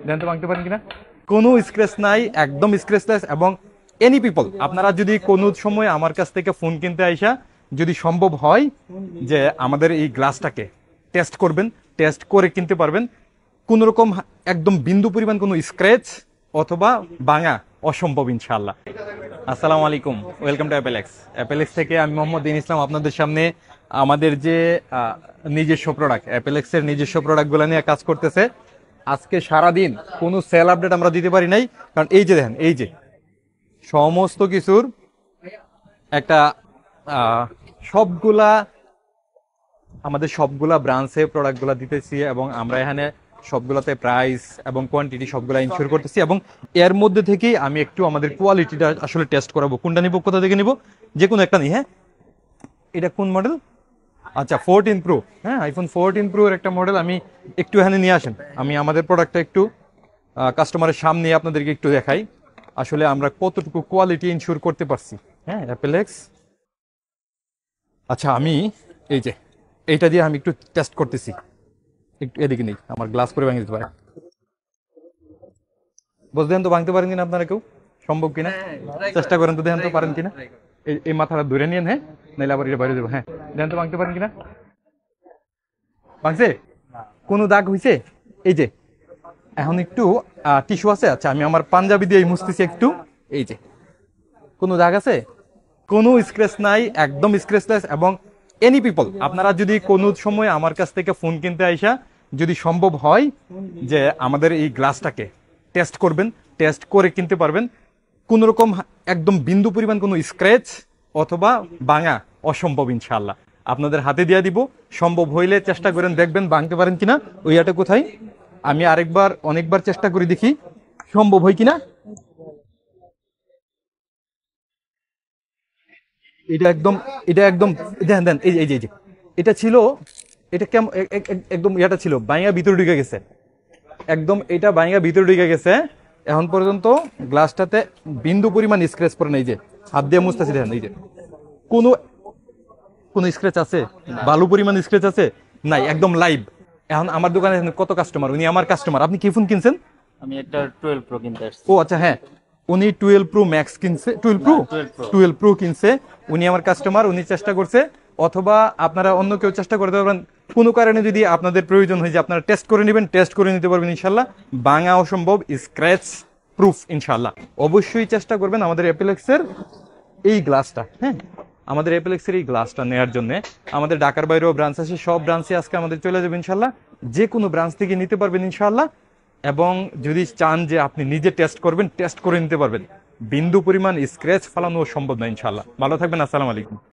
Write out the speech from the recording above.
জানতে ভাঙতে পারেন কিনা? কোনো স্ক্র্যাচ নাই, একদম স্ক্র্যাচলেস। এবং এনি পিপল, আপনারা যদি কোনো সময় আমার কাছ থেকে ফোন কিনতে আইসা যদি সম্ভব হয় যে আমাদের এই গ্লাসটাকে টেস্ট করবেন, টেস্ট করে কিনতে পারবেন। কোন রকম একদম বিন্দু পরিমাণ কোনো স্ক্র্যাচ অথবা ভাঙা অসম্ভব ইনশাআল্লাহ। আসসালামু আলাইকুম, ওয়েলকাম টু অ্যাপেলেক্স। অ্যাপেলেক্স থেকে আমি মোহাম্মদ দিন ইসলাম আপনাদের সামনে আমাদের যে নিজস্ব প্রোডাক্ট, অ্যাপেলেক্সের নিজস্ব প্রোডাক্টগুলো নিয়ে কাজ করতেছে। আজকে সারাদিন কোনো সেল আপডেট আমরা দিতে পারি নাই, কারণ এই যে দেখেন, এই যে সমস্ত কিছুর একটা সবগুলা আমাদের সবগুলা ব্রাঞ্চে প্রোডাক্টগুলো দিতেছি, এবং আমরা এখানে সবগুলোতে প্রাইস এবং কোয়ান্টিটি সবগুলা ইনশিওর করতেছি। এবং এর মধ্যে থেকেই আমি একটু আমাদের কোয়ালিটিটা আসলে টেস্ট করাবো। কোনটা নিব, কোথা থেকে নিব, যে কোনো একটা নিই। হ্যাঁ, এটা কোন মডেল? আচ্ছা, 14 প্রো। হ্যাঁ, আইফোন 14 প্রো এর একটা মডেল। আমি একটু এখানে নিয়ে আসেন, আমি আমাদের প্রোডাক্টটা একটু কাস্টমারের সামনে আপনাদেরকে একটু দেখাই আসলে আমরা কতটুকু কোয়ালিটি ইনশিওর করতে পারছি। হ্যাঁ, অ্যাপেলেক্স। আচ্ছা, আমি এই যে এইটা দিয়ে আমি একটু টেস্ট করতেছি। একটু এদিকে নেই, আমার গ্লাস করে ভেঙে দিতে পারে। বুঝলেন তো ভাঙতে পারেন কিনা আপনারা কেউ? সম্ভব কিনা চেষ্টা করেন তো, দেখেন তো পারেন কিনা। এই মাথাটা ধরে নিয়েন, হ্যাঁ, নাইলে আবার এটা বাইরে দেবো। হ্যাঁ, দেখেন তো ভাঙতে পারেন কিনা। ভাঙছে? কোনো দাগ হয়েছে? এই যে এখন একটু টিস্যু আছে। আচ্ছা, আমি আমার পাঞ্জাবি দিয়ে মুছতেছি একটু। এই যে কোনো দাগ আছে? কোনো স্ক্র্যাচ নাই, একদম স্ক্র্যাচলেস। এবং এনি পিপল, আপনারা যদি কোনো সময় আমার কাছ থেকে ফোন কিনতে আইসা যদি সম্ভব হয় যে আমাদের এই গ্লাসটাকে টেস্ট করবেন, টেস্ট করে কিনতে পারবেন। কোন রকম একদম বিন্দু পরিমাণ কোনো স্ক্র্যাচ অথবা ভাঙা অসম্ভব ইনশাআল্লাহ। আপনাদের হাতে দিয়ে দিব। সম্ভব হইলে চেষ্টা করেন, দেখবেন ভাঙতে পারেন কিনা। ওইটা কোথায়, আমি আরেকবার অনেকবার চেষ্টা করে দেখি সম্ভব হয় কিনা। এটা একদম, এটা একদম দেন দেন, এই যে এই যে এই যে এটা ছিল, এটা কেমন একদম ইয়াটা ছিল, বাইঙা ভিতরে ঢুকে গেছে। একদম এটা বাইঙা ভিতরে ঢুকে গেছে। এখন পর্যন্ত গ্লাসটাতে বিন্দু পরিমাণ স্ক্র্যাচ পড়ে নাই। যে হাত দিয়ে মুছতেছি, দেখেন এই যে কোনো কোনো স্ক্র্যাচ আছে? ভালো পরিমাণ স্ক্র্যাচ আছে? নাই, একদম লাইভ। এখন আমার দোকানে কত কাস্টমার, উনি আমার কাস্টমার। আপনি কি ফোন কিনছেন? আমি একটা 12 প্রো কিনতে আসছি। ও আচ্ছা, হ্যাঁ, উনি 12 প্রো ম্যাক্স কিনছে। 12 প্রো, 12 প্রো। 12 প্রো কিনছে। উনি আমার কাস্টমার, উনি চেষ্টা করছে। অথবা আপনারা অন্য কেউ চেষ্টা করতে পারবেন। কোনো কারণে যদি আপনাদের প্রয়োজন হয় যে আপনারা টেস্ট করে নেবেন, টেস্ট করে নিতে পারবেন ইনশাল্লাহ। ভাঙা অসম্ভব, স্ক্র্যাচ প্রুফ ইনশাল্লাহ। অবশ্যই চেষ্টা করবেন আমাদের অ্যাপেলেক্সের এই গ্লাসটা, হ্যাঁ, আমাদের অ্যাপেলেক্সের এই গ্লাসটা নেওয়ার জন্য। আমাদের ঢাকার বাইরেও ব্রাঞ্চ আছে, সব ব্রাঞ্চে আজকে আমাদের চলে যাবে ইনশাল্লাহ। যে কোনো ব্রাঞ্চ থেকে নিতে পারবেন ইনশাল্লাহ। এবং যদি চান যে আপনি নিজে টেস্ট করবেন, টেস্ট করে নিতে পারবেন। বিন্দু পরিমাণ স্ক্র্যাচ ফালানো সম্ভব না ইনশাল্লাহ। ভালো থাকবেন, আসসালামু আলাইকুম।